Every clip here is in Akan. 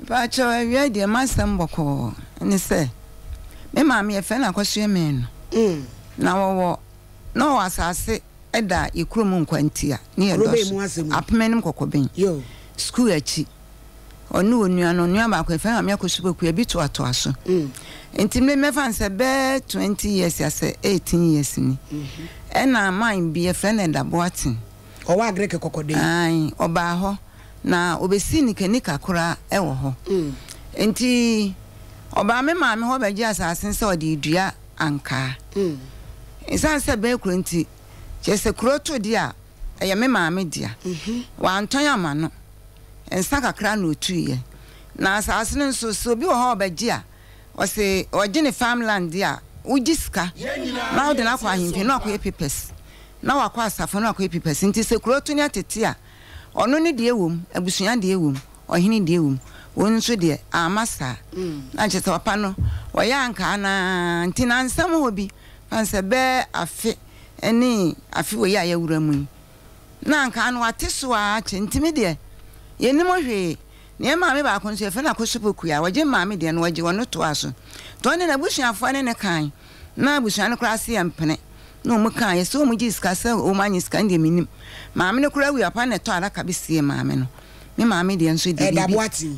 Ba cho wi de masem boko ni se me ma me fe na kwasue me no na wo no asase eda ikrom nkwantia ni edo apmenim kokoben yo school achi onu onua no nua ba kwa fe ma me kosuboku ebi to ato aso enti me fan se be 20 years ya se 18 years ni ena mind bi e friend enda boatin o wa agreke kokode ai oba ho na obesi nikanika kura ewo ho enti oba me ma me ho ba gi asase se odi dua anka isan se be kuro nti je se kuro to dia eye me ma me dia wa anton ama no ensa kakra na otuye na asase nso so bi wo ho ba gi a o se ogine farmland dia ujiska na odi na kwa himfi na kwa papers na wakwa asafo na kwa papers nti se kuro to ni atete a ono ni de ewom abusua de ewom ohini de ewom won so de amasa na chete papa no woya anka na nti na nsam hobi fanse be afi eni afi wo ya yawura mu na anka no ateso a che ntimi de yenimo hwe ne ma me ba ko nso efe na kosupoku ya waje ma me de no waje wono to aso to ne na busuafo ne kan na busua no kra se ampene no mu kan yeso mu gi skasa o manyi skan de minim maame ne kura wi apa ne to alaka bisie maame no me maame de nso de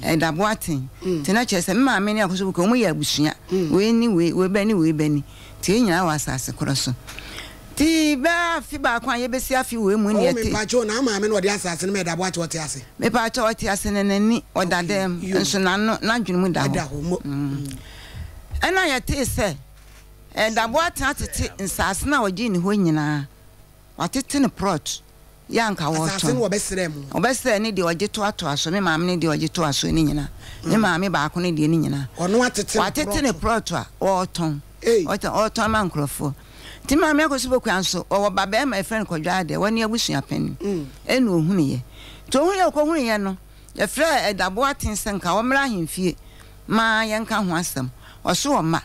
edaboatin tina chese me maame ne akoso ko mu ya busua we ni we bani ti nyina wa asase koro so ti ba fi ba kwa ye besi afi we mu ne ete me pa cho na maame no de asase ne me edaboati wote ase me pa cho wote ase ne nani odadem nso na no na dwunu mu da ho ana ya te se edaboatin atete nsase na ogi ni ho nyina watete ne prot yanka woto asase no obesere ni de ogi to ato aso me maame ni de ogi to aso ni nyina me maame ba ko ni de ni nyina ono watete ne prot a woton oton man krofo ti maame akosuboku anso owo baba my friend kodwa de woni abusua pani enu ohunu ye to ohunu ye ko hunu ye no ye frɛ edaboatin senka wo mra hemfie ma yenka ho asem oso wo ma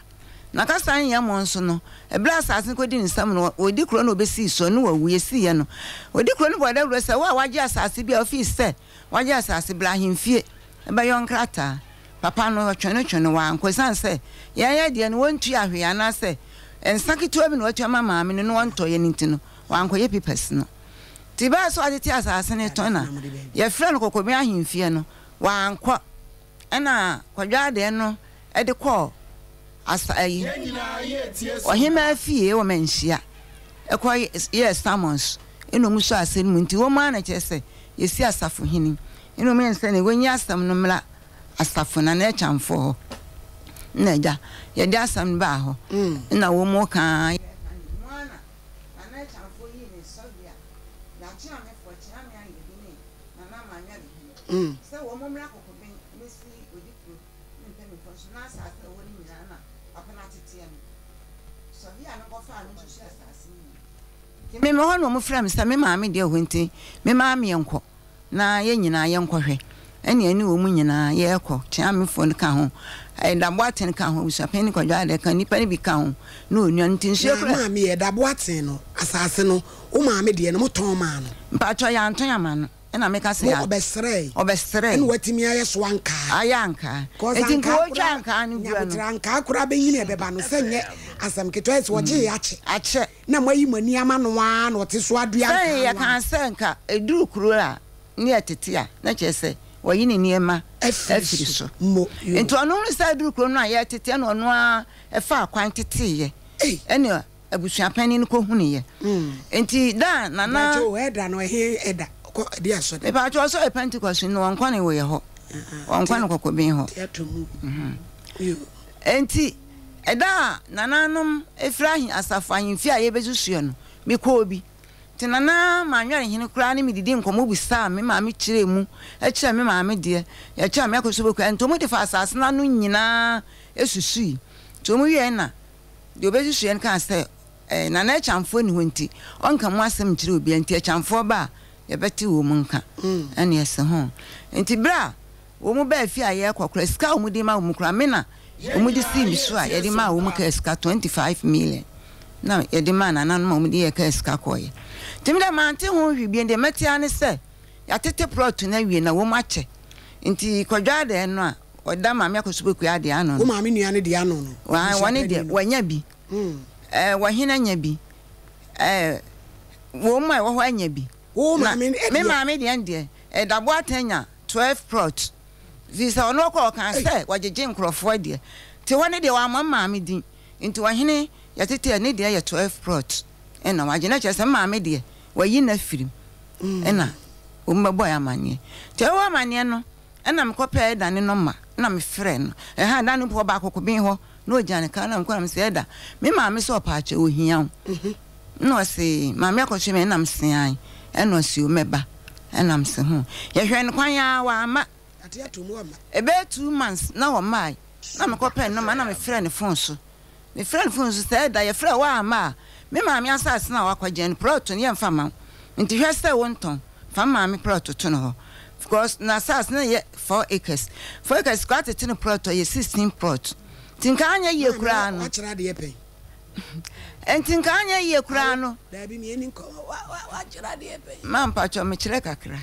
na kasa anya mo nso no ebla asase ko di nsam no odi kro no obesi so no wawu yesi ye no odi kro no boda wuro se wa waje asase bi office se waje asase bla hemfie eba yon krata papa no twene wa ankosan se ye de no wontu ahwe ana se ensakito bi no watu ama maame no wonto ye nintino wa ankoye papers no tiba so ade ti asase ne tona ye frɛ no kokobi ahemfie no wa anko ana kwadwa de no e de call asa ayi ohima fie wo menhia ekwa yes summons eno mu so ase mu nti wo ma na kyese yesi asafo hini eno me nse ne wenyi asam no mla asafo na na echamfo na ja ye di asam ba ho na wo mo kan mwana na echamfo yi ne sobia na chia me fo chia me ayi bi ni na na ma nya bi se wo mo mla kokobin mesi odikro nte me fo so na asa wo ni nyina na me ho no mu frem sa me maame de ho nti me maame yenko na ye nyina yenkohwe ene ani wo mu nyina ye ekọ tia me fo ne ka ho edaboatin ka ho usapeni kwadwa de kan nipa ni bi ka ho na onua nti nso ekura maame edaboatin no asase no o maame de no moton ma no mpacho ya anton ya ma no ena me ka se ya obesere ene watimi aye so anka ayanka enti ko janka no bua no anka akura be yini ebeba no senye asam ketwa ese woje ache na mayi mani ama no wa na ote so adua anka ya kan senka eduru kuro a ni etete a na chese wayini niema afiri so enti ono nsa eduru kuro no a ya etete na ono a efa akwan tete ye ene abusua pani no ko hunu ye enti da na na jo eda no he eda ko dia so e pa cho so e Pentecost no onkwane wo ye ho onkwane kokobin ho enti eda nananom efrahin asafahin fi a ye bezusuo no me ko obi tinana manware hene kura ne mididi nkomo bisa me ma me kire mu e kire me ma me de ye kire me akosoboku entomo de fa asase na no nyina esusui tomu ye na de obezusuo nka se nana chamfo ni honti onka mu asem kire obi enti chamfo ba ye beti wo mu nka ene ese ho enti bra wo mu ba fi aye kokora ska wo mu de ma wo mu kura me na wo mu de si mi so a ye de ma wo mu ka ska 25 million na ye de ma na na wo mu de ye ka ska koye timida mante ho hwibie de metia ne se ya tete plot na wie na wo mu ache enti kwadwa de no a oda maame akosubo ku ade ano wo maame nua ne de ano no wone de wanya bi wo hina nya bi wo mai wo ho anya bi wo maame me maame de ande dabo atanya 12 prot visa ono ko kan say wagege nkrofo de ti wone de wa maame din nti wo hene yatete ne de ye 12 prot ena wagena chese maame de wayi na firim ena o mbabo ya manye ti wo manye no ena mkope da ne no ma na me frɛ no ha da no po ba kokobin ho na ogyane ka na mkwa me se da me maame so pa ache ohia no se maame akohwe me na msean eno si o meba ena mse ho ye hwe no kwan ya wa ama ate atomu ama ebe 2 months na wo mai na mkope no ma na me frɛ ne phone so me frɛ ne phone so se da ye frɛ wa ama me maame asase na wakwaje ne proton ye mfa ma nti hwe se wonton fa maame proton to no ho because na sas na ye 4 acres quite a tin plot or 16 plot tinka anya ye kura no achira de yepe tinka anya ye kura no da bi me Nkomo wa achira de yepe man pa cho me kire kakra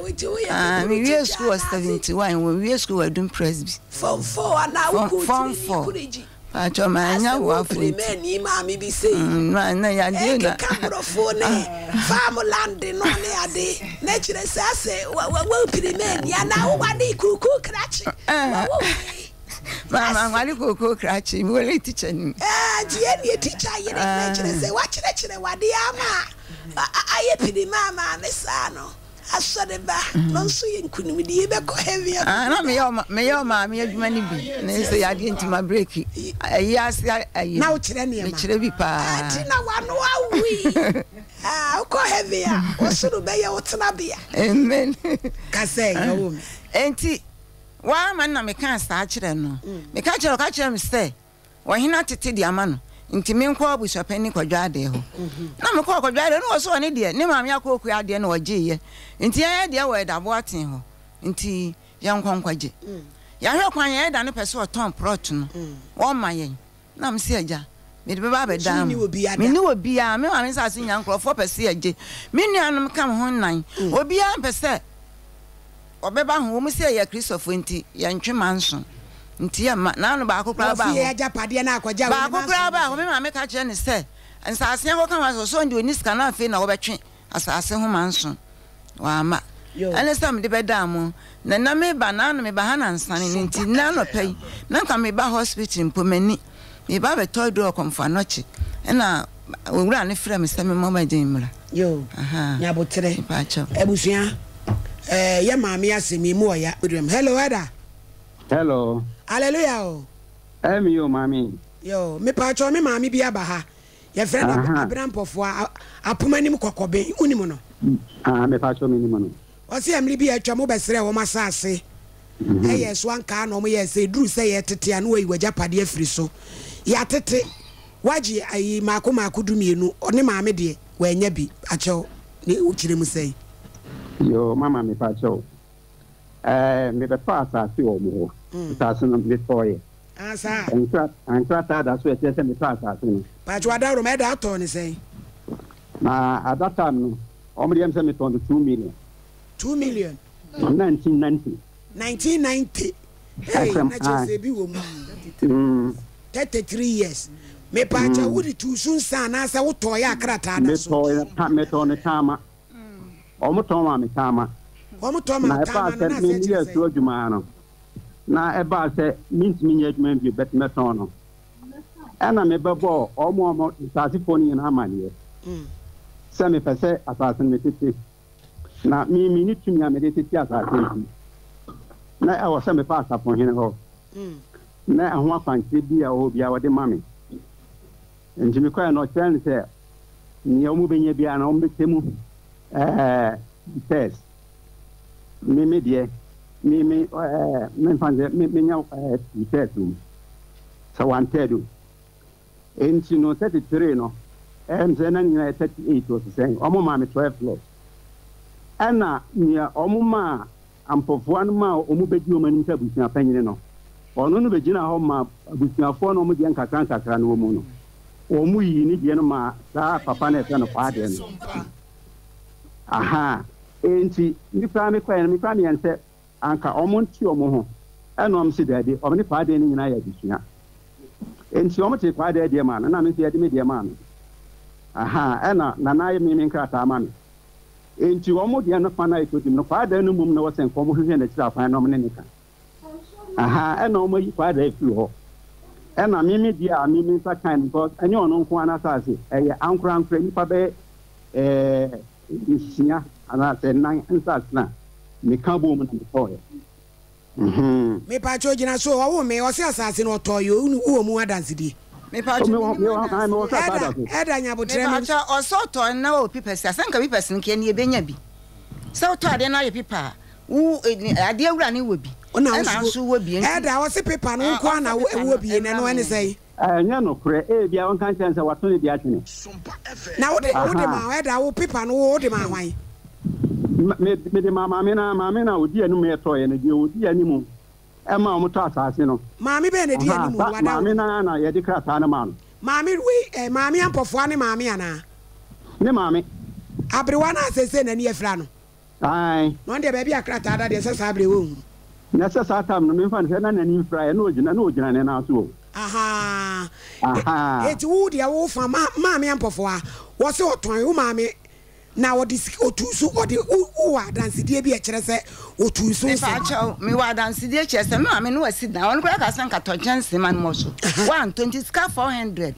we wo ya me we school was 71 when we school were doing presby form 4 na wo go form 4 Pacho manya wa fu me ni maami bi sei na ya de na kamrofo ne farmland no ne ade na kire sase wa pirime ya na wo wade kuku krachi mama wale kuku krachi mo le teacher ni tie ni teacher ye na kire se wa kire wade ama aye pirime ama ne sa no asodeba no so ye nkunimi de be ko heavy na me yo ma me adwuma ni bi na so ya de ntima break ayi ase ayi na wo kire ne ma kire bi pa ati na wano awi ko heavy o suru be ye wotena bia amen ka say yawo me enti wa man na me kan sa kire no me ka kire me say wo hina tete di ama no nti me nko abusuapani kwadwa ade ho na me ko kwadwa ade no so ne de ne maame akoku ade no ogiye nti ya de wo edabo aten ho nti ya nkwankwaje ya hwe kwan ya da ne pese o ton prot no wo ma yen na me se aja me de beba be dam me ni obi a me maame sa se nya nkrofo pese aje me nuanom kam ho nan obi a pese obeba ho wo mu se ya Christopher nti ya ntwe manso nti ya na no ba kokra ba ya japade na akwaja ba kokra ba ho me maame ka kire ne se nsase ho kan wa so ndi oni ska na afi na wo betwe asase ho manso wa ma ane sam de bedam na me ba na no me ba hana nsane nti na no pai na ka me ba hospital mpomani me ba be to do komfa noche na owura ne frɛ me se me mama din mra yo nya botre ebusua ya maame asemi mu oya hello ada hello hallelujah oh yo mami yo me pacho me mami bi aba ha ye friend abrampofo apomanim kokobe unimu no me pacho me nimu no o se amri bi atwa mo besere wo masase ye so anka no mo ye se duru se ye tete anu yi wajapade afiri so ya tete waji ayi mako dumienu oni maame de wanya bi acho ne ukire mu sei yo mama me pacho me be pasa si o mo pasa no me toye asa antra da so e se me pasa no pacho adaro me da to ni sei na at that time no o me dem se me ton 2 million 1990 hey na je bi wo mu 33 years me pacha wudi tu sun sana sa wo to ya krata da so me to ne tama o mo to ma me tama o mo to ma tama na se ni ya so adwuma no na e ba se mint mi nya adwuma bi bet me to no ana me bebo o mo sase foni na amane se me pese asase me tete na mi ni tumi amede tete asase na e wo se me pa asafo hene ho na ahwa kwanche bi a o bia wo de mame njimi kwa no chen se ni o mu benye bia na o mbetemu test me die me fanze me nya test so wanted enti no 33 no nze na nyina 38 o se o mu mame 12 plus ana ni o mu ma ampofo anu ma o mu bedi o mani ta busia panyine no ono no begina ho ma busiafo no mu de nkakra no mu no o mu yi ni de no ma sa papa na efe no kwa de no aha enti mi pra me kwa mi pra me ense anka o mu nti o mu ho and I'm see daddy, or any party in United. And she almost required a dear man, and I'm the media man. Aha, Anna, Nana, meaning Crata man. And you almost the other could no father, no woman was and come here and stuff, I nominate. Aha, and no more father if you and I mean, dear, I mean, that kind because I know no one as I say, a uncle and friend, Pabe, and I said, 9 and such now. Me can't woman before. Me pacho jina so wo me o se asase no to yo wo mu adansidi me pacho eda nya botre me pacho o so to na o pipesi asanka pipesi nke ne ebenya bi so to ade na ye pipa wo ade awura ne wo bi na so wo bi eda wo se pipa no nko na wo bi ne no ene sei nya no kure bia won kan chance wato ne bia tene na wo de ma eda wo pipa no wo de ma hwan me de mama na odi anu me to ye ne de odi animu e ma o to asase no mami be ne de animu wada mami na ye de krata na ma no mami we mami ampofo ane mami ana ne mami abrewa na asese na ni efra no ai no de be bia krata da de sesa abre wo na sesa tam no me fa na na ni fra ye na ogina ne na so aha eti wo de wo fa mami ampofo a wo se oton wo mami na wo dis otusu wo de wo dance die bi e kire se otusu me fa cha me wa dance die kire se ma me no asi na won kura ka san ka to chance man mo so 120 ska 400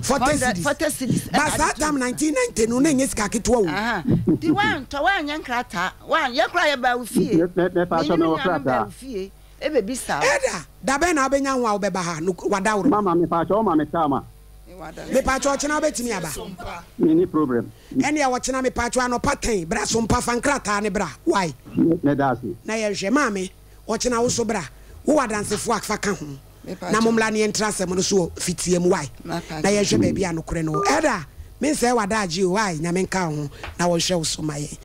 40 cities ba sa tam 1990 no na nye ska ketwa wo aha di wan to wan nya nkrata wan ye kura ye ba wo fie me fa cha me wo krata fie e be bisa eda da be na obenya nwa wo be ba ha no wada wo mama me fa cha o ma me tama me pacho ochina betimi aba ni problem ene ya wochina me pacho ano paten bra Sompa fankrata ne bra why ne dasi na ye hwe mame ochina wo so bra wo wadansefo akfa ka ho na momla ne entrasem no so fitie mu why na ye hwe ba bia no kore no eda me se wada agi why nyame nka ho na wo hwe wo so maye